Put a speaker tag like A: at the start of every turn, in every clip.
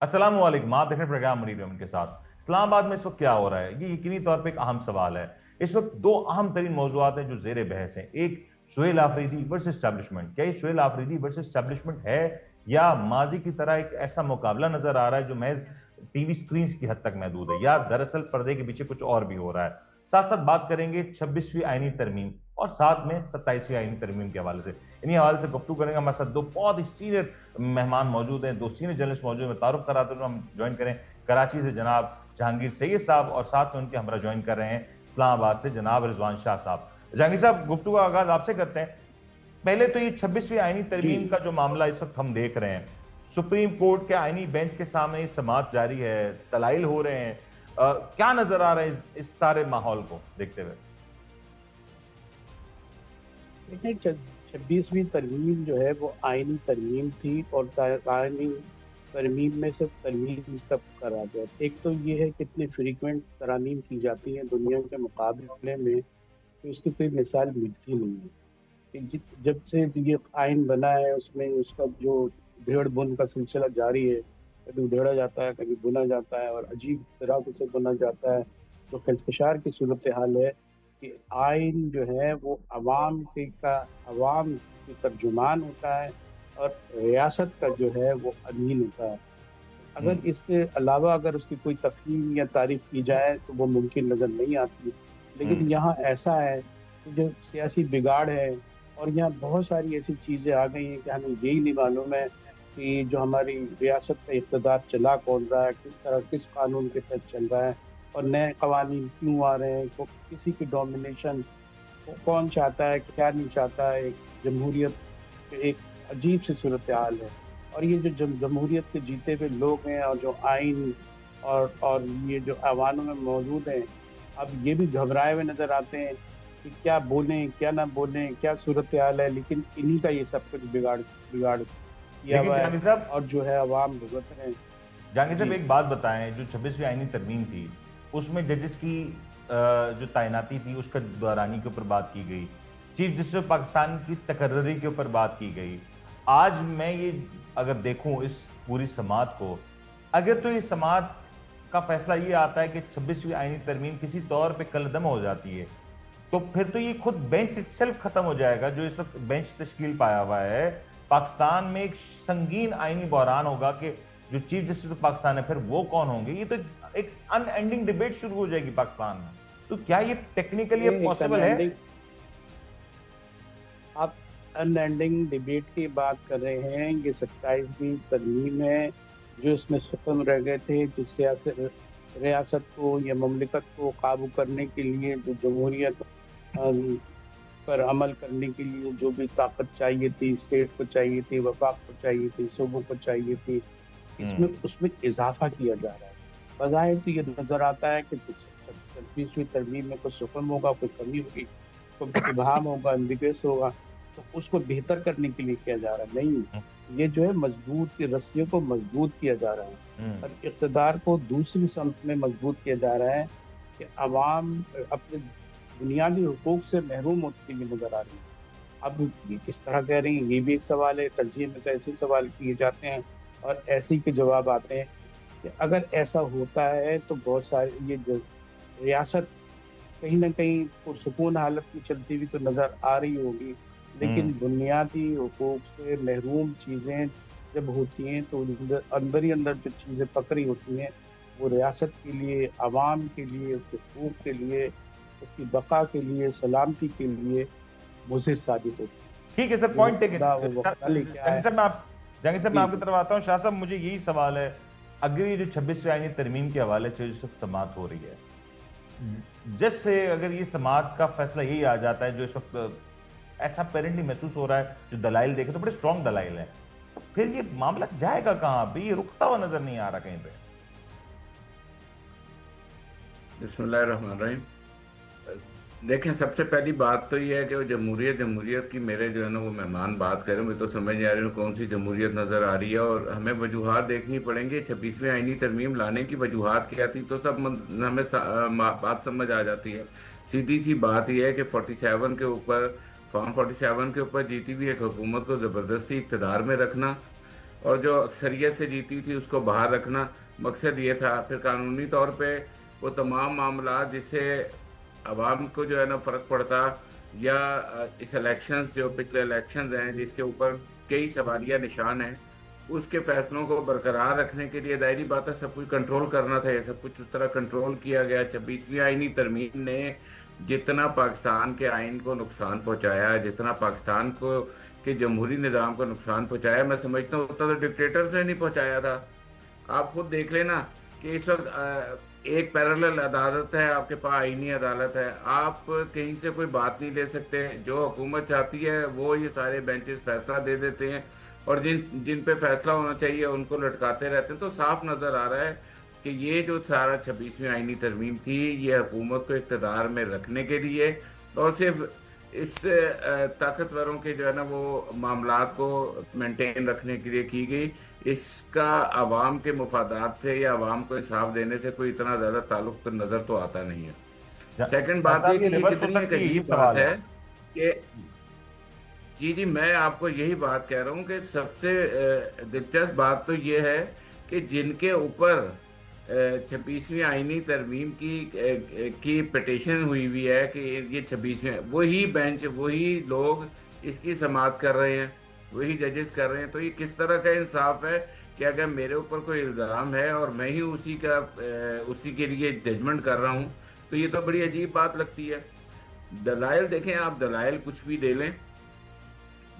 A: अस्सलाम वालेकुम। आप देख रहे हैं प्रोग्राम मुनीर अहमद के साथ। इस्लामाबाद में इस वक्त क्या हो रहा है, ये यकीनी तौर पे एक अहम सवाल है। इस वक्त दो अहम तरीन मौजूआत हैं जो जेर बहस हैं। एक, शुएल आफरीदी वर्सेस एस्टैब्लिशमेंट। क्या ये शुएल आफरीदी वर्सेस एस्टैब्लिशमेंट है, या माजी की तरह एक ऐसा मुकाबला नजर आ रहा है जो महज टीवी स्क्रीन की हद तक महदूद है, या दरअसल पर्दे के पीछे कुछ और भी हो रहा है। साथ साथ बात करेंगे 26वीं आईनी तरमीम और साथ में 27वीं आईनी तरमीम के हवाले से। इन्हीं हवाले से गुफ्तगू करेंगे। हमारे साथ दो बहुत ही सीनियर मेहमान मौजूद हैं, दो सीनियर जर्नलिस्ट मौजूद हैं। तारुफ कराते हुए हम ज्वाइन करें कराची से जनाब जहांगीर सैयद साहब, और साथ में उनके हमरा ज्वाइन कर रहे हैं इस्लामाबाद से जनाब रिजवान शाह साहब। जहांगीर साहब, गुफ्तगू का आगाज आपसे करते हैं। पहले तो ये 26वीं आईनी
B: जी
A: तरमीम का जो मामला इस वक्त हम देख रहे हैं, सुप्रीम कोर्ट के आईनी बेंच के सामने ये समाअत जारी है, दलाइल हो रहे हैं। क्या नजर आ रहा है इस सारे माहौल को देखते हुए?
B: देखिए, 26वीं तरमीम जो है वो आईनी तरमीम थी, और आईनी तरमीम में सिर्फ तरमीम तक करा गया। एक तो ये है कितनी फ्रीक्वेंट तरामीम की जाती हैं दुनिया के मुकाबले में, तो इसकी कोई मिसाल मिलती नहीं है। कि जब से ये आइन बना है उसमें उसका जो उधेड़ बुन का सिलसिला जारी है। कभी उधेड़ा जाता है, कभी बुना जाता है, और अजीब तरह से बुना जाता है। तो खिलफशार की सूरत हाल है कि आइन जो है वो अवाम की तर्जुमान होता है, और रियासत का जो है वो अमीन होता है। अगर इसके अलावा अगर उसकी कोई तफहीम या तारीफ की जाए तो वो मुमकिन नज़र नहीं आती। लेकिन यहाँ ऐसा है कि जो सियासी बिगाड़ है, और यहाँ बहुत सारी ऐसी चीज़ें आ गई हैं कि हमें यही नहीं मालूम है कि जो हमारी रियासत का इक़्तिदार चला कौन रहा है, किस तरह किस कानून के तहत चल रहा है, और नए कवानीन क्यों आ रहे हैं, किसी की डोमिनेशन कौन चाहता है, क्या नहीं चाहता है। एक जमहूरियत एक अजीब सी सूरत हाल है। और ये जो जमहूरियत के जीते हुए लोग हैं, और जो आइन और ये जो ऐवानों में मौजूद हैं, अब ये भी घबराए हुए नज़र आते हैं कि क्या बोलें क्या ना बोलें, क्या सूरत हाल है। लेकिन इन्हीं का ये सब कुछ बिगाड़ बिगाड़ किया
A: लेकिन
B: हुआ है,
A: जहांगीर साहब,
B: और जो है अवाम भुगत रहे हैं। जी
A: एक बात बताएं, जो 26वीं आईनी तरमीम थी उसमें जजेस की जो तैनाती थी उसका दौरानी के ऊपर बात की गई, चीफ जस्टिस ऑफ पाकिस्तान की तकर्री के ऊपर बात की गई। आज मैं ये अगर देखूं इस पूरी समात को, अगर तो ये समात का फैसला ये आता है कि 26वीं आईनी तरमीम किसी तौर पे कलदम हो जाती है, तो फिर तो ये खुद बेंच इटसेल्फ खत्म हो जाएगा। जो इस वक्त बेंच तश्कील पाया हुआ है पाकिस्तान में, एक संगीन आईनी बहरान होगा कि जो चीफ जस्टिस ऑफ पाकिस्तान है फिर वो कौन होंगे। ये तो एक अनएंडिंग डिबेट शुरू हो जाएगी पाकिस्तान में। तो क्या ये टेक्निकली
B: ये एक
A: पॉसिबल है?
B: आप अनएंडिंग डिबेट की बात कर रहे हैं। ये 27वीं तरमीम है जो इसमें सुकून रह गए थे, जो सियासत रियासत को या ममलिकत को काबू करने के लिए, जो जमहूरियत पर अमल करने के लिए जो भी ताकत चाहिए थी, स्टेट को चाहिए थी, वफाक को चाहिए थी, सूबों को चाहिए थी, इसमें उसमें इजाफा किया जा रहा है। बज़ाहिर तो ये नज़र आता है कि 26वीं तरमीम में कुछ सुकून होगा, कोई कमी होगी, कोई इबहम होगा, एम्बिगुअस होगा, तो उसको बेहतर करने के लिए किया जा रहा है। नहीं, ये जो है मजबूत की रस्सियों को मजबूत किया जा रहा है, और इक़्तिदार को दूसरी समत में मजबूत किया जा रहा है कि अवाम अपने बुनियादी हुकूक से महरूम होती हुई नजर आ रही है। अब ये किस तरह कह रही हैं, ये भी एक सवाल है। तरजीह में तो ऐसे ही सवाल किए जाते हैं और ऐसे ही के जवाब आते हैं कि अगर ऐसा होता है तो बहुत सारे ये जो रियासत कहीं ना कहीं पुरसुकून हालत में चलती हुई तो नज़र आ रही होगी। लेकिन बुनियादी हुकूक से महरूम चीज़ें जब होती हैं तो अंदर ही अंदर जो चीज़ें पकड़ी होती हैं, वो रियासत के लिए, आवाम के लिए, उसके हकूक के लिए, उसकी बका के लिए, सलामती के लिए मुज़िर साबित होती है।
A: ठीक है सर,
B: वो
A: पॉइंट टेकन।
B: खुदा वो वक्त क्या है।
A: जहांगीर साहब, मैं
B: जी
A: आपकी तरफ आता हूँ। शाह साहब, मुझे यही सवाल है, अगर ये जो 26वीं आईनी तरमीम के हवाले से इस वक्त समाअत हो रही है, जैसे अगर ये समाअत का फैसला यही आ जाता है जो इस वक्त ऐसा पेरेंटली महसूस हो रहा है, जो दलाइल देखे तो बड़े स्ट्रॉन्ग दलाइल हैं, फिर ये मामला जाएगा कहां पे? ये रुकता हुआ नजर नहीं आ रहा कहीं पे।
C: बिस्मिल्लाहिर्रहमानिर्रहीम। देखें, सबसे पहली बात तो ये है कि वो जमहूरियत की मेरे जो है ना वो मेहमान बात करें, मुझे तो समझ नहीं आ रही कौन सी जमहूरियत नज़र आ रही है। और हमें वजूहात देखनी पड़ेंगे। 26वीं आईनी तरमीम लाने की वजूहात क्या थी तो सब हमें बात समझ आ जाती है। सीधी सी बात यह है कि 47 के ऊपर, फॉर्म 47 के ऊपर जीती हुई एक हुकूमत को ज़बरदस्ती इक़्तिदार में रखना, اور جو اکثریت سے جیتی تھی اس کو باہر رکھنا مقصد یہ تھا. پھر قانونی طور پہ وہ تمام معاملات جس سے عوام کو جو ہے نا فرق پڑتا، یا اس الیکشنز جو پچھلے الیکشنز ہیں جس کے اوپر کئی سوالیہ نشان ہیں، اس کے فیصلوں کو برقرار رکھنے کے لیے ظاہری بات ہے سب کچھ کنٹرول کرنا تھا. یہ سب کچھ اس طرح کنٹرول کیا گیا. 26ویں آئینی ترمیم نے جتنا پاکستان کے آئین کو نقصان پہنچایا، جتنا پاکستان کو کے جمہوری نظام کو نقصان پہنچایا، میں سمجھتا ہوں اتنا تو ڈکٹیٹرز نے نہیں پہنچایا تھا. آپ خود دیکھ لینا کہ اس وقت ایک پیرالل عدالت ہے آپ کے پاس، آئینی عدالت ہے. آپ کہیں سے کوئی بات نہیں لے سکتے. جو حکومت چاہتی ہے وہ یہ سارے بینچز فیصلہ دے دیتے ہیں، اور جن پہ فیصلہ ہونا چاہیے ان کو لٹکاتے رہتے ہیں. تو صاف نظر آ رہا ہے کہ یہ جو سارا 26ویں آئینی ترمیم تھی یہ حکومت کو اقتدار میں رکھنے کے لیے، اور صرف اس طاقتوروں کے جو ہے نا وہ معاملات کو مینٹین رکھنے کے لیے کی گئی. اس کا عوام کے مفادات سے یا عوام کو انصاف دینے سے کوئی اتنا زیادہ تعلق نظر تو آتا نہیں ہے. سیکنڈ
A: شاہ
C: بات یہ
A: صاحب
C: کہ
A: یہ
C: یہ
A: ریورس ہو
C: کتنی ایک
A: سکتی ہے، یہ
C: عجیب بات
A: سوال ہے.
C: ہے کہ جی میں آپ کو یہی بات کہہ رہا ہوں کہ سب سے دلچسپ بات تو یہ ہے کہ جن کے اوپر 26ویں آئینی ترمیم کی پٹیشن ہوئی ہے کہ یہ 26ویں، وہی بینچ وہی لوگ اس کی سماعت کر رہے ہیں، وہی ججز کر رہے ہیں. تو یہ کس طرح کا انصاف ہے کہ اگر میرے اوپر کوئی الزام ہے اور میں ہی اسی کے لیے ججمنٹ کر رہا ہوں، تو یہ تو بڑی عجیب بات لگتی ہے. دلائل دیکھیں آپ، دلائل کچھ بھی دے لیں،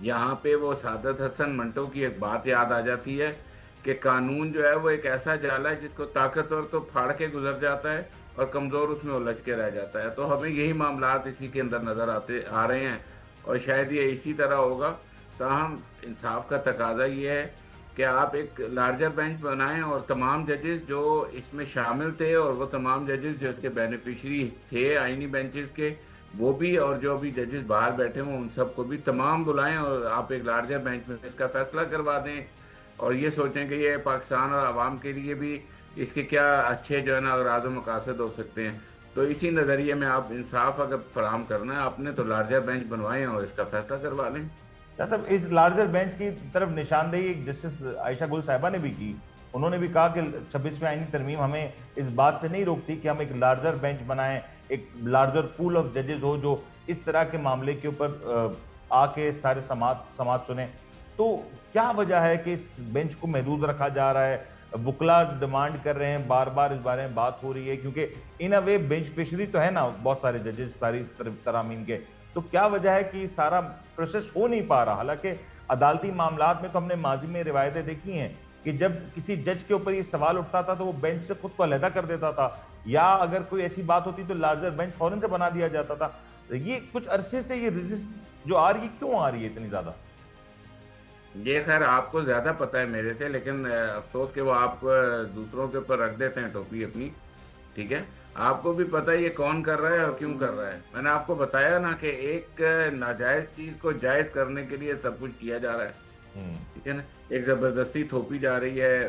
C: یہاں پہ وہ سعادت حسن منٹو کی ایک بات یاد آ جاتی ہے کہ قانون جو ہے وہ ایک ایسا جالا ہے جس کو طاقتور تو پھاڑ کے گزر جاتا ہے اور کمزور اس میں الجھ کے رہ جاتا ہے. تو ہمیں یہی معاملات اسی کے اندر نظر آ رہے ہیں، اور شاید یہ اسی طرح ہوگا. تاہم انصاف کا تقاضا یہ ہے کہ آپ ایک لارجر بینچ بنائیں، اور تمام ججز جو اس میں شامل تھے اور وہ تمام ججز جو اس کے بینیفیشری تھے آئینی بینچز کے، وہ بھی، اور جو بھی ججز باہر بیٹھے ہوں ان سب کو بھی تمام بلائیں، اور آپ ایک لارجر بینچ میں اس کا فیصلہ کروا دیں. اور یہ سوچیں کہ یہ پاکستان اور عوام کے لیے بھی اس کے کیا اچھے جو ہے نا اغراض و مقاصد ہو سکتے ہیں. تو اسی نظریے میں آپ انصاف اگر فراہم کرنا ہے آپ نے تو لارجر بینچ بنوائیں اور اس کا فیصلہ کروا لیں.
A: صاحب اس لارجر بینچ کی طرف نشاندہی جسٹس عائشہ گل صاحبہ نے بھی کی. انہوں نے بھی کہا کہ 26ویں آئینی ترمیم ہمیں اس بات سے نہیں روکتی کہ ہم ایک لارجر بینچ بنائیں، ایک لارجر پول آف ججز ہو جو اس طرح کے معاملے کے اوپر آ کے سارے سماعت سنیں. تو کیا وجہ ہے کہ اس بینچ کو محدود رکھا جا رہا ہے؟ وکلا ڈیمانڈ کر رہے ہیں، بار بار اس بارے میں بات ہو رہی ہے، کیونکہ ان اے وے بینچ پیشری تو ہے نا بہت سارے ججز ساری ترامین کے. تو کیا وجہ ہے کہ سارا پروسیس ہو نہیں پا رہا؟ حالانکہ عدالتی معاملات میں تو ہم نے ماضی میں روایتیں دیکھی ہیں کہ جب کسی جج کے اوپر یہ سوال اٹھتا تھا تو وہ بینچ سے خود کو علیحدہ کر دیتا تھا، یا اگر کوئی ایسی بات ہوتی تو لارجر بینچ فوراً سے بنا دیا جاتا تھا. یہ کچھ عرصے سے یہ ریزسٹنس جو آ رہی ہے کیوں آ رہی ہے اتنی زیادہ؟
C: یہ خیر آپ کو زیادہ پتہ ہے میرے سے، لیکن افسوس کہ وہ آپ دوسروں کے اوپر رکھ دیتے ہیں ٹوپی اپنی. ٹھیک ہے، آپ کو بھی پتہ ہے یہ کون کر رہا ہے اور کیوں کر رہا ہے. میں نے آپ کو بتایا نا کہ ایک ناجائز چیز کو جائز کرنے کے لیے سب کچھ کیا جا رہا ہے. ٹھیک ہے نا، ایک زبردستی تھوپی جا رہی ہے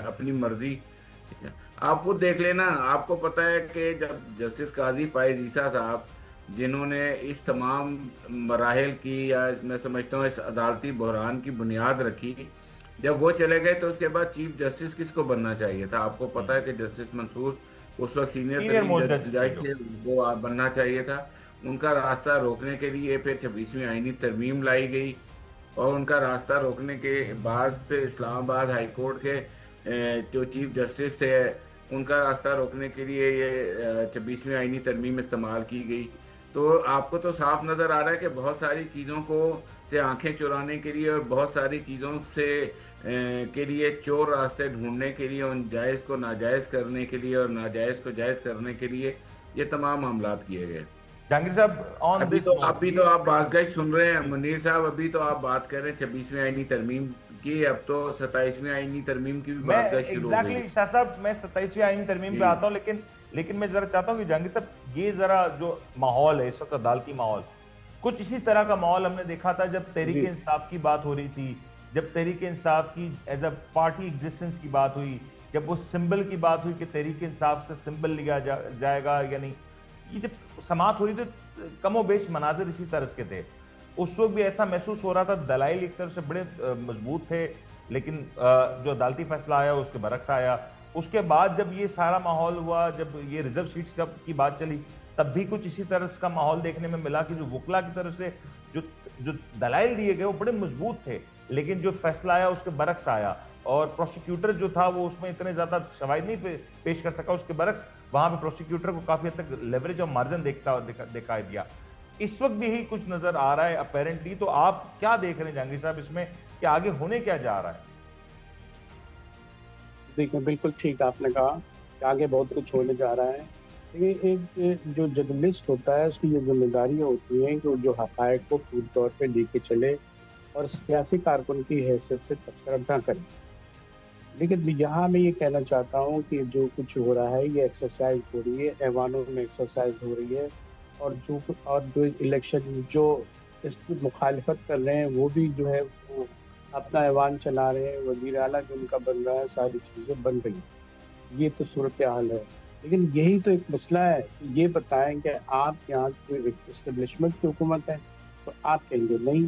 C: اپنی مرضی. ٹھیک ہے، آپ خود دیکھ لینا. آپ کو پتہ ہے کہ جب جسٹس قاضی فائز عیسیٰ صاحب، جنہوں نے اس تمام مراحل کی، یا میں سمجھتا ہوں اس عدالتی بحران کی بنیاد رکھی، جب وہ چلے گئے تو اس کے بعد چیف جسٹس کس کو بننا چاہیے تھا؟ آپ کو پتہ ہے کہ جسٹس منصور اس وقت سینئر ترین
A: موسٹ جج تھے
C: جج
A: جو.
C: تھے، وہ بننا چاہیے تھا. ان کا راستہ روکنے کے لیے پھر 26ویں آئینی ترمیم لائی گئی، اور ان کا راستہ روکنے کے بعد پھر اسلام آباد ہائی کورٹ کے جو چیف جسٹس تھے ان کا راستہ روکنے کے لیے یہ 26ویں آئینی ترمیم استعمال کی گئی. تو آپ کو تو صاف نظر آ رہا ہے کہ بہت ساری چیزوں سے آنکھیں چرانے کے لیے اور بہت ساری چیزوں کے لیے چور راستے ڈھونڈنے کے لیے، ان جائز کو ناجائز کرنے کے لیے اور ناجائز کو جائز کرنے کے لیے یہ تمام معاملات کیے گئے.
A: جہانگیر صاحب آن دس
C: ابھی تو آپ باز گشت سن رہے ہیں منیر صاحب، ابھی تو آپ بات کر رہے ہیں 26ویں آئینی ترمیم کی، اب تو 27ویں آئینی ترمیم کی بھی
A: میں
C: باز گشت شروع ہو گئی.
A: ایگزیکٹلی شاہ صاحب میں 27ویں آئینی ترمیم پہ آتا ہوں، لیکن میں ذرا چاہتا ہوں کہ جہانگیر صاحب یہ ذرا جو ماحول ہے اس وقت عدالتی ماحول، کچھ اسی طرح کا ماحول ہم نے دیکھا تھا جب تحریک انصاف کی بات ہو رہی تھی، جب تحریک انصاف کی ایز اے پارٹی ایگزسٹنس کی بات ہوئی، جب وہ سمبل کی بات ہوئی کہ تحریک انصاف سے سمبل لیا جائے گا یا نہیں. یہ جب سماعت ہوئی تو کم و بیش مناظر اسی طرح کے تھے. اس وقت بھی ایسا محسوس ہو رہا تھا دلائل ایک طرف سے بڑے مضبوط تھے، لیکن جو عدالتی فیصلہ آیا اس کے برعکس آیا. اس کے بعد جب یہ سارا ماحول ہوا، جب یہ ریزرو سیٹس کی بات چلی، تب بھی کچھ اسی طرح کا ماحول دیکھنے میں ملا کہ جو وکلا کی طرف سے جو دلائل دیے گئے وہ بڑے مضبوط تھے، لیکن جو فیصلہ آیا اس کے برعکس آیا، اور پروسیکیوٹر جو تھا وہ اس میں اتنے زیادہ شواہد نہیں پیش کر سکا. اس کے برعکس وہاں پہ پروسیکیوٹر کو کافی حد تک لیوریج اور مارجن دکھائی دیا. اس وقت بھی کچھ نظر آ رہا ہے اپیرنٹلی. تو آپ کیا دیکھ رہے ہیں جہانگیر صاحب اس میں کہ آگے ہونے کیا جا رہا ہے؟
B: دیکھیں بالکل ٹھیک آپ نے کہا کہ آگے بہت کچھ ہونے جا رہا ہے. لیکن ایک جو جرنلسٹ ہوتا ہے اس کی یہ ذمہ داریاں ہوتی ہیں کہ وہ جو حقائق کو پوری طور پہ لے کے چلے اور سیاسی کارکن کی حیثیت سے تبصرہ نہ کرے. لیکن یہاں میں یہ کہنا چاہتا ہوں کہ جو کچھ ہو رہا ہے یہ ایکسرسائز ہو رہی ہے، ایوانوں میں ایکسرسائز ہو رہی ہے، اور جو الیکشن جو اس کی مخالفت کر رہے ہیں وہ بھی جو ہے وہ اپنا ایوان چلا رہے ہیں، وزیر اعلیٰ جو ان کا بن رہا ہے، ساری چیزیں بن رہی ہیں. یہ تو صورتحال ہے. لیکن یہی تو ایک مسئلہ ہے کہ یہ بتائیں کہ آپ یہاں کی اسٹیبلشمنٹ کی حکومت ہے تو آپ کہیں گے نہیں.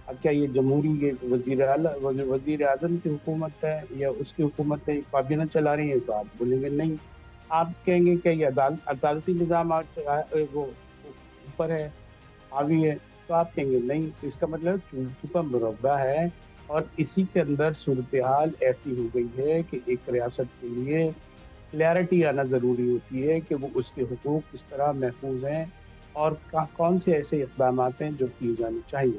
B: اب کیا یہ جمہوری یہ وزیر اعظم کی حکومت ہے یا اس کی حکومت ہے، کابینہ چلا رہی ہے تو آپ بولیں گے نہیں. آپ کہیں گے کہ یہ عدالتی نظام وہ اوپر ہے، حاوی ہے، تو آپ کہیں گے نہیں. تو اس کا مطلب چون چکا مربع ہے، اور اسی کے اندر صورتحال ایسی ہو گئی ہے کہ ایک ریاست کے لیے کلیئرٹی آنا ضروری ہوتی ہے کہ وہ اس کے حقوق کس طرح محفوظ ہیں اور کون سے ایسے اقدامات ہیں جو کیے جانے چاہیے.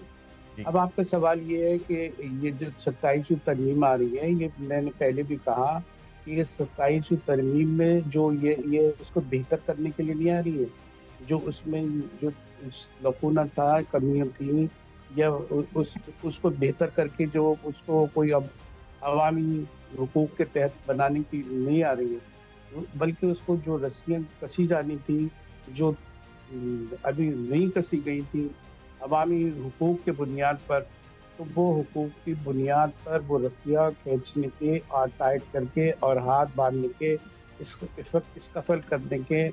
B: اب آپ کا سوال یہ ہے کہ یہ جو 27ویں ترمیم آ رہی ہے، یہ میں نے پہلے بھی کہا کہ یہ 27ویں ترمیم میں جو یہ اس کو بہتر کرنے کے لیے نہیں آ رہی ہے. جو اس میں جو لکونہ تھا، کمیاں تھیں، یا اس کو بہتر کر کے جو اس کو کوئی اب عوامی حقوق کے تحت بنانے کی نہیں آ رہی ہے، بلکہ اس کو جو رسیاں کسی جانی تھی جو ابھی نہیں کسی گئی تھی عوامی حقوق کے بنیاد پر، تو وہ حقوق کی بنیاد پر وہ رسیاں کھینچنے کے اور ٹائٹ کر کے اور ہاتھ باندھنے کے اسکفل کرنے کے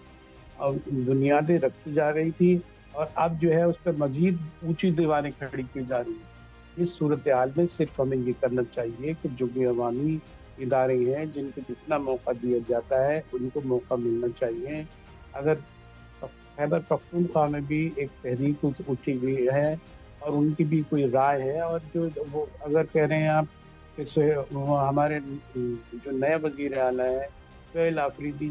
B: بنیادیں رکھی جا رہی تھی، اور اب جو ہے اس پہ مزید اونچی دیواریں کھڑی کی جا رہی ہیں. اس صورتحال میں صرف ہمیں یہ کرنا چاہیے کہ جو بھی عوامی ادارے ہیں جن کو جتنا موقع دیا جاتا ہے ان کو موقع ملنا چاہیے. اگر خیبر پختونخوا میں بھی ایک تحریک اٹھی ہوئی ہے اور ان کی بھی کوئی رائے ہے، اور جو وہ اگر کہہ رہے ہیں آپ کہ ہمارے جو نئے وزیر اعلیٰ ہے سہیل آفریدی،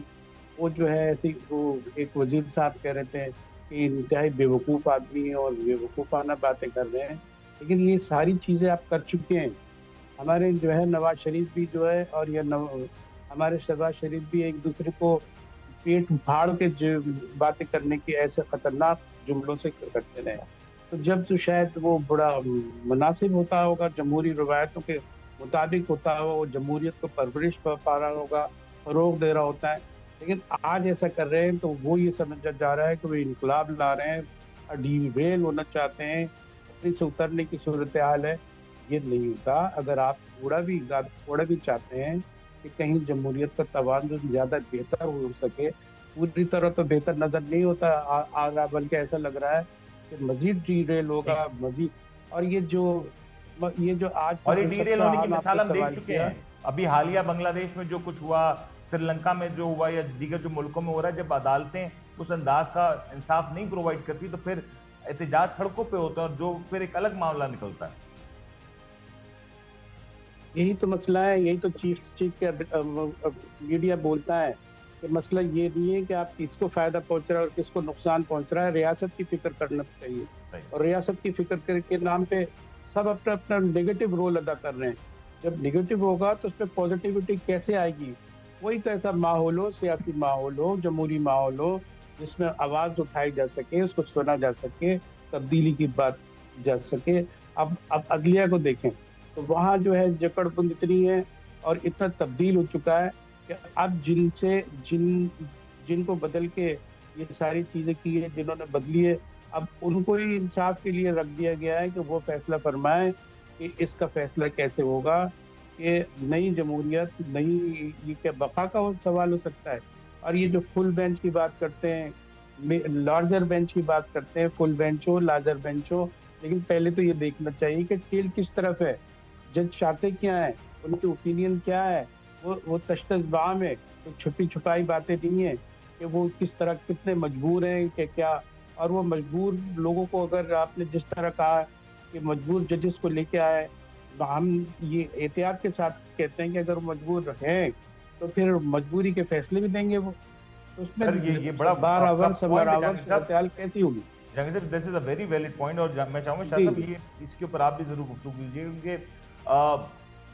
B: وہ جو ہے ایسی وہ ایک وزیر صاحب کہہ رہے تھے کہ انتہائی بے وقوف آدمی ہیں اور بے وقوفانہ باتیں کر رہے ہیں. لیکن یہ ساری چیزیں آپ کر چکے ہیں. ہمارے جو ہے نواز شریف بھی جو ہے اور یہ ہمارے شہباز شریف بھی ایک دوسرے کو پیٹ پھاڑ کے باتیں کرنے کی ایسے خطرناک جملوں سے کرتے رہے. تو جب تو شاید وہ بڑا مناسب ہوتا ہوگا، جمہوری روایتوں کے مطابق ہوتا ہوگا، وہ جمہوریت کو پرورش پا رہا ہوگا، فروغ دے رہا ہوتا ہے. لیکن آج ایسا کر رہے ہیں تو وہ یہ سمجھا جا رہا ہے کہ وہ انقلاب لا رہے ہیں، ڈی ریل ہونا چاہتے ہیں، اپنی سے اترنے کی صورتحال ہے. یہ نہیں ہوتا. اگر آپ تھوڑا بھی چاہتے ہیں کہ کہیں جمہوریت کا توازن زیادہ بہتر ہو سکے، پوری طرح تو بہتر نظر نہیں ہوتا آ رہا، بلکہ ایسا لگ رہا ہے کہ مزید ڈی ریل ہوگا مزید. اور یہ جو آج
A: اور یہ ڈی ریل ہونے کی مثال ہم دیکھ
B: سوال
A: چکے
B: کیا،
A: ہیں. ابھی حالیہ بنگلہ دیش میں جو کچھ ہوا، سری لنکا میں جو ہوا، یا دیگر جو ملکوں میں ہو رہا ہے، جب عدالتیں اس انداز کا انصاف نہیں پرووائڈ کرتی تو پھر احتجاج سڑکوں پہ ہوتا ہے، اور جو پھر ایک الگ معاملہ نکلتا ہے.
B: یہی تو مسئلہ ہے. یہی تو چیف کے میڈیا بولتا ہے کہ مسئلہ یہ نہیں ہے کہ آپ کس کو فائدہ پہنچ رہا ہے اور کس کو نقصان پہنچ رہا ہے. ریاست کی فکر کرنا چاہیے، اور ریاست کی فکر کے نام پہ سب اپنا اپنا نیگیٹو رول ادا کر رہے ہیں. جب نیگیٹو ہوگا تو اس پہ پازیٹیوٹی کیسے آئے گی؟ وہی تو ایسا ماحول ہو، سیاسی ماحول ہو، جمہوری ماحول ہو، جس میں آواز اٹھائی جا سکے، اس کو سنا جا سکے، تبدیلی کی بات جا سکے. اب اگلیا کو دیکھیں تو وہاں جو ہے جکڑ بند اتنی ہے اور اتنا تبدیل ہو چکا ہے کہ اب جن کو بدل کے یہ ساری چیزیں کی ہے، جنہوں نے بدلی ہے، اب ان کو ہی انصاف کے لیے رکھ دیا گیا ہے کہ وہ فیصلہ فرمائیں کہ اس کا فیصلہ کیسے ہوگا، کہ نئی جمہوریت نئی یہ کیا بقا کا سوال ہو سکتا ہے. اور یہ جو فل بینچ کی بات کرتے ہیں، لارجر بینچ کی بات کرتے ہیں، فل بینچ ہو لارجر بینچ ہو، لیکن پہلے تو یہ دیکھنا چاہیے کہ ٹیل کس طرف ہے. जज चाहते क्या है, उनके ओपिनियन क्या है, वो तश्तश बाम है, तो छुपी छुपाई बातें नहीं है कि वो किस तरह कितने मजबूर हैं कि क्या। और वो मजबूर लोगों को अगर आपने जिस तरह कहा कि मजबूर जजेस को लेके आए, तो हम ये एहतियात के साथ कहते हैं कि अगर वो मजबूर हैं तो फिर मजबूरी के फैसले भी देंगे वो, तो उसमें
A: सर ये बड़ा
B: बार
A: आपका
B: अवर
A: पॉइंट है
B: समरावर
A: जहांगीर साहब।
B: सूरत हाल कैसी होगी।
A: जहांगीर साहब this is a very valid point, और मैं चाहूंगा शाह
B: जी
A: साहब ये इसके ऊपर आप भी जरूर गुफ्तगू कीजिए, क्योंकि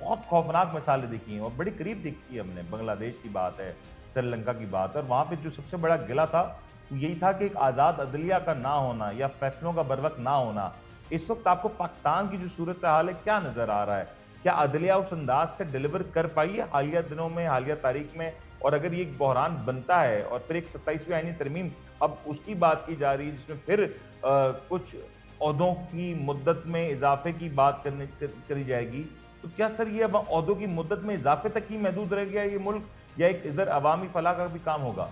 A: बहुत खौफनाक मिसालें देखी हैं और बड़ी करीब देखी है हमने। बांग्लादेश की बात है, श्रीलंका की बात है, और वहां पे जो सबसे बड़ा गिला था वो यही था कि एक आजाद अदलिया का ना होना या फैसलों का बर वक्त ना होना। इस वक्त आपको पाकिस्तान की जो सूरत हाल है क्या नजर आ रहा है? क्या अदलिया उस अंदाज से डिलीवर कर पाई है हालिया दिनों में, हालिया तारीख में? और अगर ये एक बहरान बनता है और फिर एक 27वीं आईनी तरमीम अब उसकी बात की जा रही है जिसमें फिर कुछ ओहदों की मुद्दत में इजाफे की बात करी जाएगी, तो क्या सर ये अब ओहदों की मुद्दत में इजाफे तक ही महदूद रह गया ये मुल्क, या एक इधर अवामी फलाह का भी काम होगा?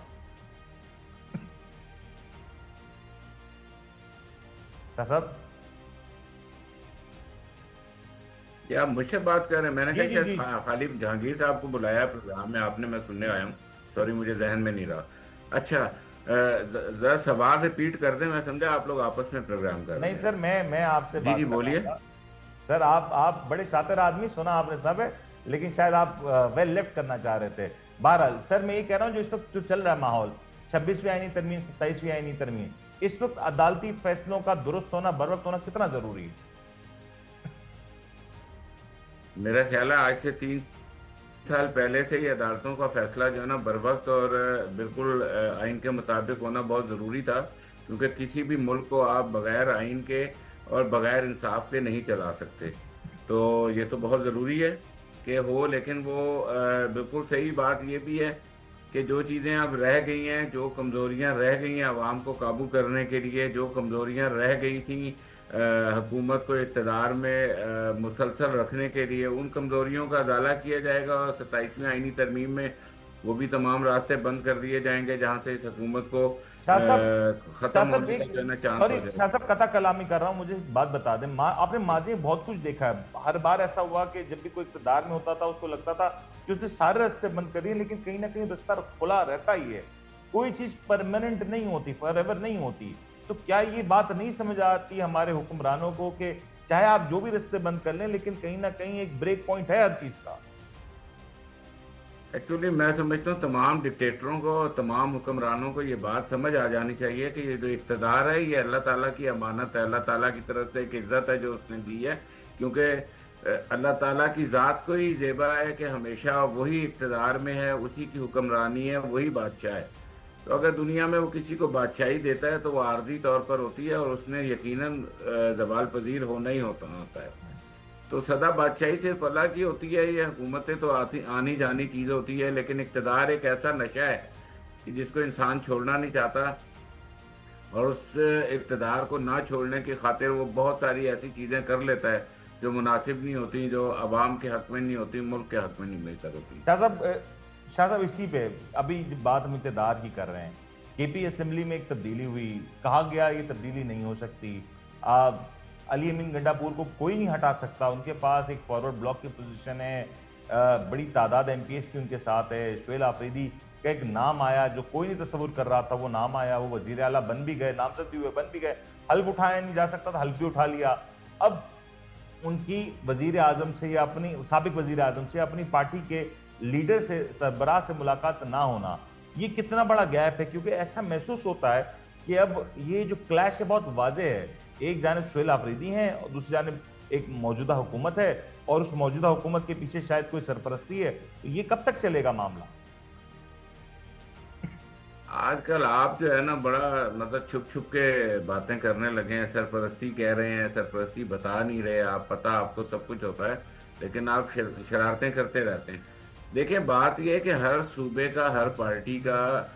A: क्या साहब?
C: या मुझसे बात कर रहे हैं? मैंने
A: जी
C: कहा
A: जी
C: शायद
A: जी।
C: खालिद जहांगीर साहब को बुलाया प्रोग्राम में आपने, मैं सुनने आया हूँ। सॉरी, मुझे जहन में नहीं रहा। अच्छा, जरा सवाल रिपीट कर दें, मैं समझा आप लोग आपस में प्रोग्राम कर
A: नहीं
C: रहे
A: सर,
C: हैं।
A: मैं आपसे
C: जी जी
A: बात कर रहा
C: बोलिए।
A: था। सर आप बड़े शातिर आदमी, सुना आपने सब है, लेकिन शायद आप वेल लेफ्ट करना चाह रहे थे। बहरहाल सर मैं ये कह रहा हूँ जो इस वक्त जो चल रहा है माहौल, 26वीं आईनी तरमीम, 27वीं आईनी तरमीम, इस वक्त अदालती फैसलों का दुरुस्त होना, बर वक्त होना कितना जरूरी है?
C: मेरा ख्याल है आज से 3 साल पहले से ही अदालतों का फैसला जो है ना बर वक्त और बिल्कुल आइन के मुताबिक होना बहुत ज़रूरी था, क्योंकि किसी भी मुल्क को आप बगैर आइन के और बगैर इंसाफ के नहीं चला सकते। तो ये तो बहुत ज़रूरी है कि हो, लेकिन वो बिल्कुल सही बात ये भी है कि जो चीज़ें अब रह गई हैं, जो कमज़ोरियां रह गई हैं आवाम को काबू करने के लिए, जो कमज़ोरियां रह गई थी हुकूमत को इक़्तिदार में मुसलसल रखने के लिए, उन कमज़ोरियों का अजाला किया जाएगा और 27वीं आईनी तरमीम में वो भी तमाम रास्ते बंद कर दिए जाएंगे जहां से इस हुकूमत को
A: शाह साहब,
C: ख़त्म होने का
A: एक
C: जो है ना चांस
A: सॉरी
C: हो जाए।
A: शाह साहब, कथा कलामी कर रहा हूँ, मुझे एक बात बता दें। आपने माजी में बहुत कुछ देखा है, हर बार ऐसा हुआ कि जब भी कोई इक़्तिदार में होता था उसको लगता था कि उसने सारे रास्ते बंद कर दिए, लेकिन कहीं ना कहीं रास्ता खुला रहता ही है। कोई चीज परमानेंट नहीं होती, फॉरएवर नहीं होती। तो क्या ये बात नहीं समझ आती हमारे हुक्मरानों को कि चाहे आप जो भी रास्ते बंद कर लें, लेकिन कहीं ना कहीं एक ब्रेक पॉइंट है हर चीज का?
C: एक्चुअली मैं समझता हूँ तमाम डिक्टेटरों को और तमाम हुक्मरानों को ये बात समझ आ जानी चाहिए कि ये जो इक़्तिदार है ये अल्लाह ताला की अमानत है, अल्लाह ताला की तरफ से एक इज़्ज़त है जो उसने दी है। क्योंकि अल्लाह ताला की ज़ात को ही ज़ेबा है कि हमेशा वही इक़्तिदार में है, उसी की हुक्मरानी है, वही बादशाह है। तो अगर दुनिया में वो किसी को बादशाही देता है तो वो आर्जी तौर पर होती है और उसने यकीनन ज़वाल पजीर होना ही होता है। तो सदा बादशाही सिर्फ अल्लाह की होती है, ये हुकूमतें तो आती आनी जानी चीज़ होती है, लेकिन इक़्तिदार एक ऐसा नशा है कि जिसको इंसान छोड़ना नहीं चाहता, और उस इक़्तिदार को ना छोड़ने की खातिर वो बहुत सारी ऐसी चीज़ें कर लेता है जो मुनासिब नहीं होती, जो अवाम के हक़ में नहीं होती, मुल्क के हक़ में नहीं बेहतर होती।
A: शाह साहब इसी पे अभी जब बात हम इक़्तिदार की कर रहे हैं, केपी असेंबली में एक तब्दीली हुई, कहा गया ये तब्दीली नहीं हो सकती। अली अमीन गंडापुर को कोई नहीं हटा सकता, उनके पास एक फॉरवर्ड ब्लॉक की पोजीशन है, बड़ी तादाद एमपीएस की उनके साथ है। शुएल आफरीदी का एक नाम आया जो कोई नहीं तस्वुर कर रहा था, वो नाम आया, वो वजीर आला बन भी गए, नामजद भी हुए, बन भी गए। हल्फ उठाया नहीं जा सकता था, हल्फ भी उठा लिया। अब उनकी वजीर आजम से या अपनी साबिक वजीर आजम से, अपनी पार्टी के लीडर से, सरबराह से मुलाकात ना होना, ये कितना बड़ा गैप है? क्योंकि ऐसा महसूस होता है कि अब ये जो क्लैश है बहुत वाज़ेह है। एक जानिब शुएल आफरीदी हैं और दूसरी जानिब एक मौजूदा हुकूमत है, और उस मौजूदा हुकूमत के पीछे शायद कोई सरपरस्ती है। तो ये कब तक चलेगा मामला?
C: आजकल आप जो है ना बड़ा मतलब छुप छुप के बातें करने लगे हैं, सरपरस्ती कह रहे हैं, सरपरस्ती बता नहीं रहे आप, पता आपको सब कुछ होता है, लेकिन आप शरारतें करते रहते हैं। देखिए बात यह है कि हर सूबे का, हर पार्टी का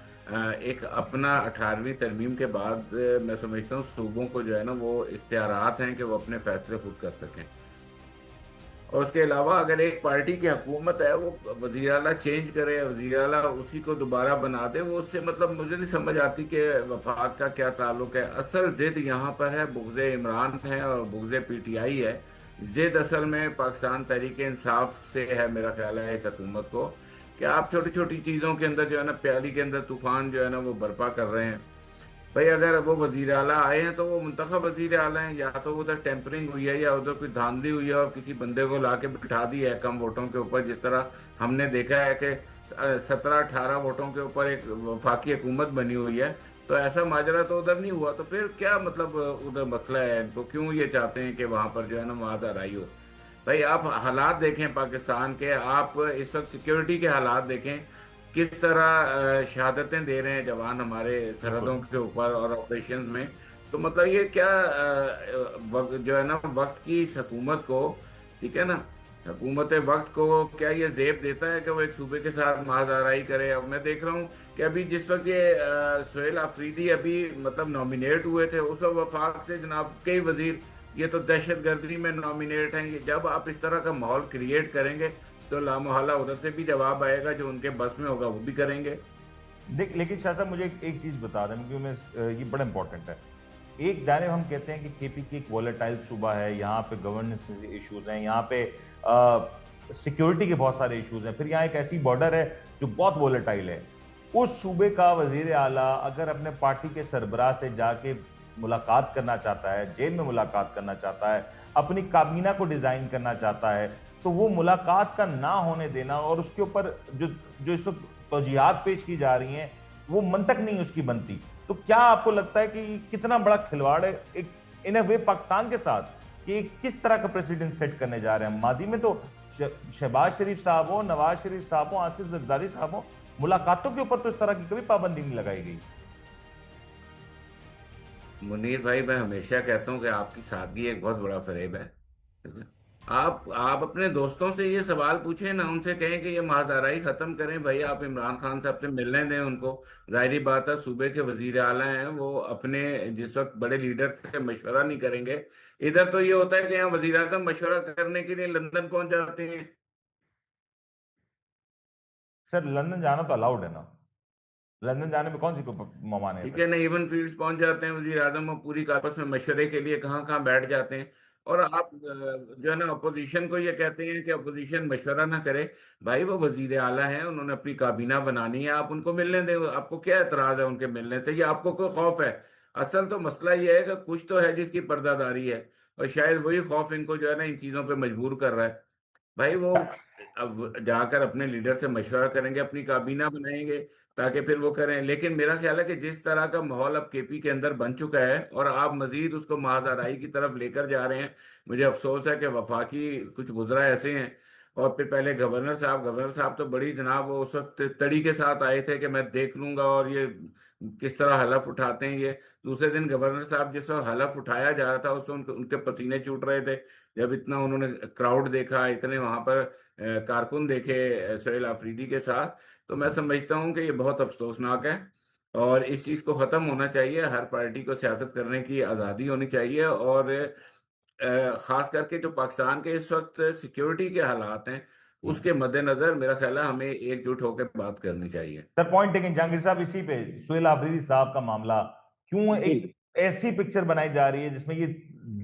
C: एक अपना 18वीं तरमीम के बाद मैं समझता हूँ सूबों को जो है ना वो इख्तियारात हैं कि वो अपने फैसले खुद कर सकें। और उसके अलावा अगर एक पार्टी की हुकूमत है वो वज़ीर आला चेंज करे, वज़ीर आला उसी को दोबारा बना दे, वो उससे मतलब मुझे नहीं समझ आती कि वफाक का क्या ताल्लुक है। असल जिद यहाँ पर है बुग़्ज़े इमरान है और बुग़्ज़े पीटीआई है, जिद असल में पाकिस्तान तहरीक इंसाफ से है, मेरा ख्याल है इस हुकूमत को, कि आप छोटी छोटी चीज़ों के अंदर जो है ना, प्याली के अंदर तूफान जो है ना वो बर्पा कर रहे हैं। भाई अगर वो वजीर आला आए हैं तो वो मुंतखब वजीर आला हैं, या तो उधर टेम्परिंग हुई है या उधर कोई धांधली हुई है और किसी बंदे को ला के बिठा दी है कम वोटों के ऊपर, जिस तरह हमने देखा है कि 17-18 वोटों के ऊपर एक वफाकी हुकूमत बनी हुई है। तो ऐसा माजरा तो उधर नहीं हुआ, तो फिर क्या मतलब उधर मसला है, इनको क्यों ये चाहते हैं कि वहां पर जो है ना महाजराई हो। भाई आप हालात देखें पाकिस्तान के, आप इस वक्त सिक्योरिटी के हालात देखें, किस तरह शहादतें दे रहे हैं जवान हमारे
A: बिल्कुल।
C: सरहदों के ऊपर और ऑपरेशंस में। तो मतलब ये क्या जो है ना वक्त की इस हुकूमत को, ठीक है ना, हुकूमत वक्त को क्या ये जेब देता है कि वो एक सूबे के साथ महाजराई करे। अब मैं देख रहा हूँ कि अभी जिस वक्त ये सुहेल आफरीदी अभी मतलब नॉमिनेट हुए थे, उस वक्त वफाक से जनाब कई वजीर ये तो दहशत गर्दी में नॉमिनेट हैं। जब आप इस तरह का माहौल क्रिएट करेंगे तो लामोहल्ला उधर से भी जवाब आएगा, जो उनके बस में होगा वो भी करेंगे।
A: देख, लेकिन शाह साहब मुझे एक चीज बता दें, क्योंकि मैं ये बड़ा इंपॉर्टेंट है। एक जानिब हम कहते हैं कि केपी एक वॉलेटाइल सूबा है, यहाँ पे गवर्नेंस इश्यूज हैं, यहाँ पे सिक्योरिटी के बहुत सारे इश्यूज हैं, फिर यहाँ एक ऐसी बॉर्डर है जो बहुत वॉलेटाइल है। उस सूबे का वजीर आला अगर अपने पार्टी के सरबराह से जाके मुलाकात करना चाहता है, जेल में मुलाकात करना चाहता है, अपनी काबीना को डिजाइन करना चाहता है, तो वो मुलाकात का ना होने देना और उसके ऊपर जो जो इस वक्त तौजीहात पेश की जा रही हैं, वो मंतक नहीं उसकी बनती। तो क्या आपको लगता है कि कितना बड़ा खिलवाड़ है एक इन अ वे पाकिस्तान के साथ, कि किस तरह का प्रेसिडेंट सेट करने जा रहे हैं? माजी में तो शहबाज शरीफ साहब हो, नवाज शरीफ साहब हो, आसिफ जरदारी साहब हो, मुलाकातों के ऊपर तो इस तरह की कभी पाबंदी नहीं लगाई गई।
C: मुनीर भाई, मैं हमेशा कहता हूँ कि आपकी सादगी एक बहुत बड़ा फरेब है, ठीक है। आप अपने दोस्तों से ये सवाल पूछें ना, उनसे कहें कि ये महाजराई खत्म करें। भाई आप इमरान खान साहब से मिलने दें उनको। जाहिर बात है सूबे के वजीर आला हैं, वो अपने जिस वक्त बड़े लीडर से मशवरा नहीं करेंगे। इधर तो ये होता है कि यहाँ वजीर आजम मशवरा करने के लिए लंदन पहुंच जाते हैं।
A: सर, लंदन जाना तो अलाउड है ना? लंदन जाने में कौन सी ममानियत
C: ठीक
A: है?
C: है ना, इवन फील्ड पहुंच जाते हैं वजीर आजम, और पूरी आपस में मशवरे के लिए कहाँ कहाँ बैठ जाते हैं। और आप जो है ना अपोजिशन को ये कहते हैं कि अपोजिशन मशवरा ना करे। भाई वो वजीर आला हैं, उन्होंने अपनी काबीना बनानी है, आप उनको मिलने दें। आपको क्या एतराज है उनके मिलने से, या आपको कोई खौफ है? असल तो मसला ये है कि कुछ तो है जिसकी पर्दादारी है, और शायद वही खौफ इनको जो है ना इन चीजों पे मजबूर कर रहा है। भाई वो अब जाकर अपने लीडर से मशवरा करेंगे, अपनी काबीना बनाएंगे, ताकि फिर वो करें। लेकिन मेरा ख्याल है कि जिस तरह का माहौल अब केपी के अंदर बन चुका है और आप मजीद उसको महाजराई की तरफ लेकर जा रहे हैं, मुझे अफसोस है कि वफाकी कुछ गुजरा ऐसे हैं। और फिर पहले गवर्नर साहब तो बड़ी जनाब वो उस वक्त तड़ी के साथ आए थे कि मैं देख लूंगा, और ये किस तरह हलफ उठाते हैं ये। दूसरे दिन गवर्नर साहब जिस वक्त हलफ उठाया जा रहा था, उस वक्त उनके पसीने छूट रहे थे, जब इतना उन्होंने क्राउड देखा, इतने वहां पर कारकुन देखे सुहेल आफरीदी के साथ। तो मैं समझता हूँ कि ये बहुत अफसोसनाक है, और इस चीज़ को ख़त्म होना चाहिए। हर पार्टी को सियासत करने की आज़ादी होनी चाहिए, और ख़ास करके जो पाकिस्तान के इस वक्त सिक्योरिटी के हालात हैं, उसके मद्देनज़र मेरा ख्याल है हमें एकजुट होकर बात करनी चाहिए।
A: Sir, point taken. जहांगीर साहब, इसी पे सुहेल आफरीदी साहब का मामला, क्यों
B: जी।
A: एक ऐसी पिक्चर बनाई जा रही है जिसमें ये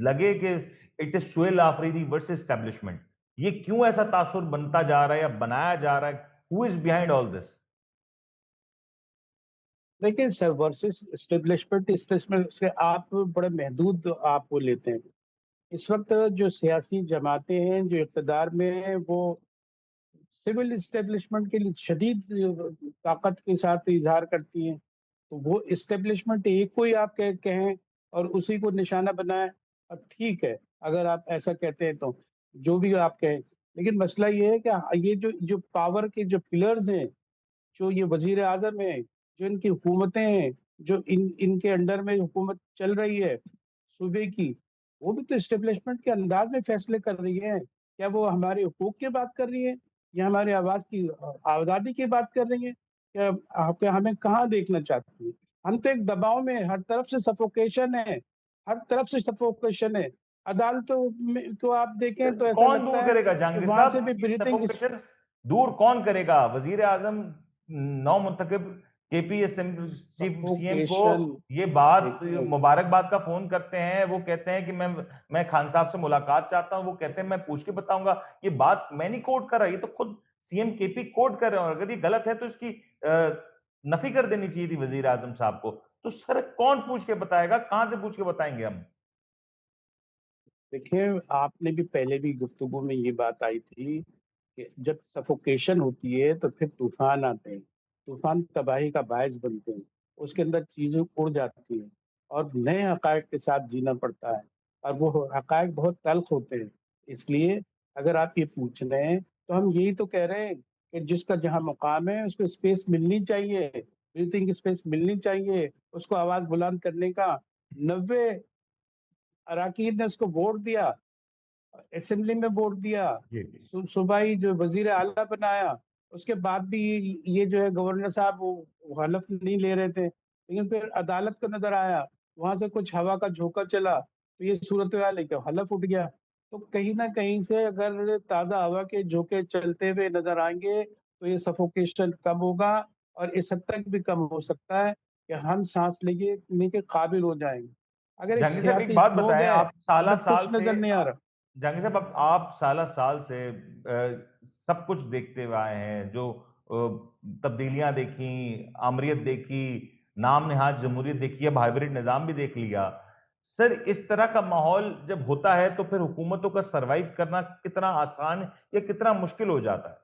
A: लगे कि it is Suhail Afridi versus establishment? ये क्यों ऐसा तासुर बनता जा रहा है या बनाया जा रहा है? Who is behind all this?
B: देखिए सर, वर्सेस एस्टेब्लिशमेंट एस्टेब्लिशमेंट से आप बड़े महदूद आप वो लेते हैं। इस वक्त जो सियासी जमातें हैं जो इक़्तिदार में हैं, वो सिविल एस्टेब्लिशमेंट के लिए शदीद ताकत के साथ इजहार करती हैं। तो वो एस्टेब्लिशमेंट एक को ही आप कहें और उसी को निशाना बनाएं, अब ठीक है अगर आप ऐसा कहते हैं तो जो भी आप कहें। लेकिन मसला ये है कि ये जो जो पावर के जो पिलर्स हैं, जो ये वजीर आजम है, जो इनकी हुकूमतें हैं, जो इनके अंडर में हुकूमत चल रही है सूबे की, वो भी तो एस्टेब्लिशमेंट के अंदाज में फैसले कर रही है। क्या वो हमारे हुकूक की बात कर रही है या हमारे आवाज की आज़ादी की बात कर रही है? क्या हमें कहाँ देखना चाहती है? हम तो एक दबाव में, हर तरफ से सफोकेशन है, हर तरफ से सफोकेशन है। अदालतों में को आप देखें तो ऐसा
A: कौन
B: लगता
A: दूर
B: है
A: करेगा
B: कि
A: जहांगीर
B: वहां से
A: साहब?
B: भी
A: ये
B: ब्रीथिंग।
A: सफोकेशन दूर कौन करेगा? वजीर आजम नौ मुंतखब K P S M chief C M کو
B: Suffocation
A: یہ بات
B: دیکھیے،
A: مبارکباد کا فون کرتے ہیں، وہ کہتے ہیں کہ میں خان صاحب سے ملاقات چاہتا ہوں، وہ کہتے ہیں میں پوچھ کے بتاؤں گا. یہ بات میں نہیں کوٹ کر رہا، یہ تو خود سی ایم کے پی کوٹ کر رہے ہیں. اور اگر یہ غلط ہے تو اس کی نفی کر دینی چاہیے تھی وزیر اعظم صاحب کو. تو سر کون پوچھ کے بتائے گا؟ کہاں سے پوچھ کے بتائیں گے ہم؟
B: دیکھیں آپ نے بھی پہلے بھی گفتگو میں یہ بات آئی تھی کہ جب سفوکیشن ہوتی ہے تو پھر طوفان آتے ہیں، طوفان تباہی کا باعث بنتے ہیں، اس کے اندر چیزیں اڑ جاتی ہیں اور نئے حقائق کے ساتھ جینا پڑتا ہے، اور وہ حقائق بہت تلخ ہوتے ہیں. اس لیے اگر آپ یہ پوچھ رہے ہیں تو ہم یہی تو کہہ رہے ہیں کہ جس کا جہاں مقام ہے اس کو اسپیس ملنی چاہیے، بریتھنگ اسپیس ملنی چاہیے، اس کو آواز بلند کرنے کا. 90 اراکین نے اس کو ووٹ دیا، اسمبلی میں ووٹ دیا، صوبہ ہی جو وزیر اعلیٰ بنایا، اس کے بعد بھی یہ جو ہے گورنر صاحب وہ حلف نہیں لے رہے تھے، لیکن پھر عدالت کو نظر آیا، وہاں سے کچھ ہوا کا جھونکا چلا تو یہ صورتحال ہے کہ حلف اٹھ گیا. تو کہیں نہ کہیں سے اگر تازہ ہوا کے جھونکے چلتے ہوئے نظر آئیں گے تو یہ سفوکیشن کم ہوگا، اور اس حد تک بھی کم ہو سکتا ہے کہ ہم سانس لینے کے قابل ہو جائیں گے. اگر ایک
A: جہانگیر صاحب ایک
B: سیاسی
A: بات
B: سموگ
A: بتائیں،
B: ہے
A: آپ سالہ
B: مطلب
A: سال
B: کچھ
A: سے
B: نظر نہیں آ رہا.
A: جہانگیر صاحب آپ سالہ سال سے سب کچھ دیکھتے ہوئے آئے ہیں، جو تبدیلیاں دیکھیں، آمریت دیکھی، نام نہاد جمہوریت دیکھی، اب ہائیبرڈ نظام بھی دیکھ لیا. سر اس طرح کا ماحول جب ہوتا ہے تو پھر حکومتوں کا سروائیو کرنا کتنا آسان یا کتنا مشکل ہو جاتا ہے؟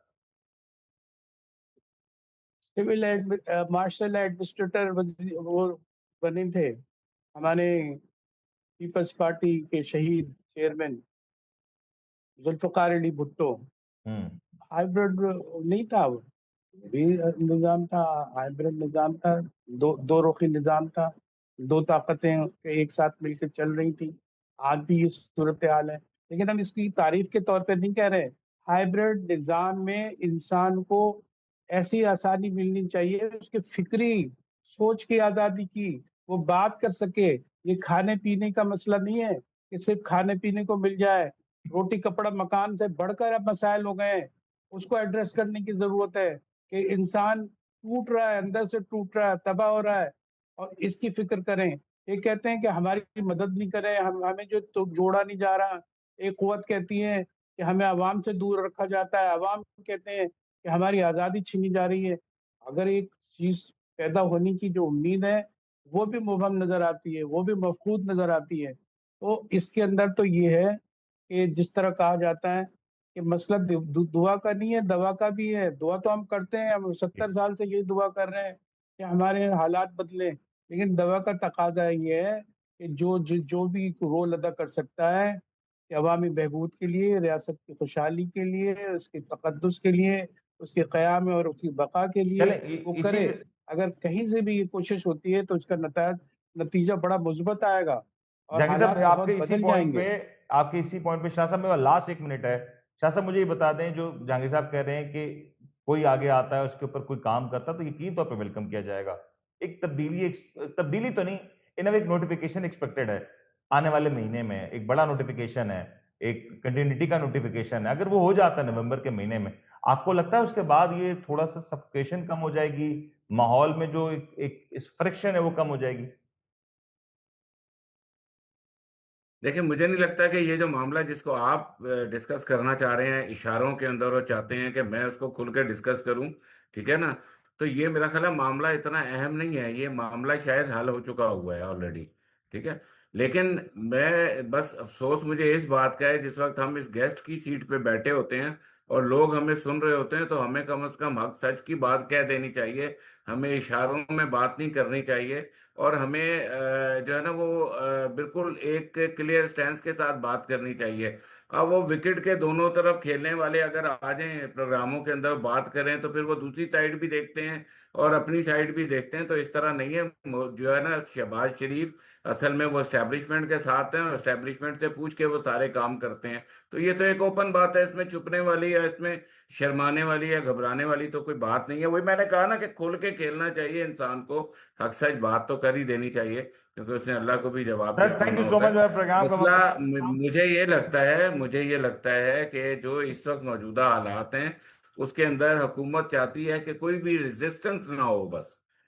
B: سول مارشل ایڈمنسٹریٹر وہ بنے تھے ہمارے پیپلز پارٹی کے شہید چیئرمین ذوالفقار علی بھٹو. ہائیبرڈ نہیں تھا، وہ بھی نظام تھا، ہائیبرڈ نظام تھا، دو رخی نظام تھا، دو طاقتیں ایک ساتھ مل کے چل رہی تھی. آج بھی یہ صورتحال ہے، لیکن ہم اس کی تعریف کے طور پہ نہیں کہہ رہے. ہائیبرڈ نظام میں انسان کو ایسی آسانی ملنی چاہیے، اس کے فکری سوچ کی آزادی کی، وہ بات کر سکے. یہ کھانے پینے کا مسئلہ نہیں ہے کہ صرف کھانے پینے کو مل جائے، روٹی کپڑا مکان سے بڑھ کر اب مسائل ہو گئے ہیں. اس کو ایڈریس کرنے کی ضرورت ہے کہ انسان ٹوٹ رہا ہے، اندر سے ٹوٹ رہا ہے، تباہ ہو رہا ہے، اور اس کی فکر کریں. یہ کہتے ہیں کہ ہماری مدد نہیں کریں، ہمیں جو جوڑا نہیں جا رہا. ایک قوت کہتی ہے کہ ہمیں عوام سے دور رکھا جاتا ہے، عوام کہتے ہیں کہ ہماری آزادی چھینی جا رہی ہے. اگر ایک چیز پیدا ہونے کی جو امید ہے وہ بھی مبہم نظر آتی ہے، وہ بھی مفقود نظر آتی ہے. تو اس کے اندر تو یہ ہے کہ جس طرح کہا جاتا ہے کہ مسئلہ دعا کا نہیں ہے، دوا کا بھی ہے. دعا تو ہم کرتے ہیں، ہم 70 سال سے یہ دعا کر رہے ہیں کہ ہمارے حالات بدلیں، لیکن دوا کا تقاضا یہ ہے کہ جو بھی رول ادا کر سکتا ہے کہ عوامی بہبود کے لیے، ریاست کی خوشحالی کے لیے، اس کے تقدس کے لیے، اس کے قیام اور اس کی بقا کے لیے
A: چلیں
B: وہ
A: اسی
B: کرے. اگر کہیں سے بھی یہ کوشش ہوتی ہے تو اس کا نتیجہ بڑا مثبت آئے گا اور
A: جہانگیر
B: حالات
A: صاحب آپ
B: بہت
A: کے اسی
B: بدل جائیں
A: پوائنٹ
B: گے.
A: پہ شاہ صاحب میرا لاسٹ 1 منٹ ہے. شاہ صاحب مجھے یہ بتا دیں، جو جہانگیر صاحب کہہ رہے ہیں کہ کوئی آگے آتا ہے اس کے اوپر کوئی کام کرتا ہے تو یقینی طور پہ ویلکم کیا جائے گا. ایک تبدیلی تو نہیں، ایک نوٹیفیکیشن ایکسپیکٹڈ ہے آنے والے مہینے میں، ایک بڑا نوٹیفیکیشن ہے، ایک کنٹینیوٹی کا نوٹیفیکیشن ہے. اگر وہ ہو جاتا ہے نومبر کے مہینے میں، آپ کو لگتا ہے اس کے بعد یہ تھوڑا سا سفوکیشن کم ہو جائے گی، ماحول میں جو ایک فرکشن ہے وہ کم ہو جائے گی؟
C: دیکھیں مجھے نہیں لگتا کہ یہ جو معاملہ جس کو آپ ڈسکس کرنا چاہ رہے ہیں اشاروں کے اندر اور چاہتے ہیں کہ میں اس کو کھل کے ڈسکس کروں، ٹھیک ہے نا، تو یہ میرا خیال ہے معاملہ اتنا اہم نہیں ہے. یہ معاملہ شاید حل ہو چکا ہوا ہے آلریڈی، ٹھیک ہے. لیکن میں بس افسوس مجھے اس بات کا ہے، جس وقت ہم اس گیسٹ کی سیٹ پہ بیٹھے ہوتے ہیں اور لوگ ہمیں سن رہے ہوتے ہیں تو ہمیں کم از کم حق سچ کی بات کہہ دینی چاہیے. ہمیں اشاروں میں بات نہیں کرنی چاہیے، اور ہمیں جو ہے نا وہ بالکل ایک کلیئر سٹینس کے ساتھ بات کرنی چاہیے. اب وہ وکٹ کے دونوں طرف کھیلنے والے اگر آ جائیں پروگراموں کے اندر بات کریں تو پھر وہ دوسری سائیڈ بھی دیکھتے ہیں اور اپنی سائیڈ بھی دیکھتے ہیں. تو اس طرح نہیں ہے. جو ہے نا شہباز شریف اصل میں وہ اسٹیبلشمنٹ کے ساتھ ہیں اور اسٹیبلشمنٹ سے پوچھ کے وہ سارے کام کرتے ہیں. تو یہ تو ایک اوپن بات ہے، اس میں چھپنے والی ہے، اس میں شرمانے والی ہے، گھبرانے والی تو کوئی بات نہیں ہے. وہی میں نے کہا نا کہ کھل کے کھیلنا چاہیے انسان کو، حق سچ بات تو کر ہی دینی چاہیے کیونکہ اس نے اللہ کو بھی جواب
A: سر تھینک
C: دینا
A: یو سو
C: ہوتا
A: مچ،
C: ہے.
A: پروگرام کا
C: مسئلہ
A: وقت
C: مجھے یہ لگتا ہے کہ جو اس وقت موجودہ حالات ہیں اس کے اندر حکومت چاہتی ہے کہ کوئی بھی ریزسٹنس نہ ہو، بس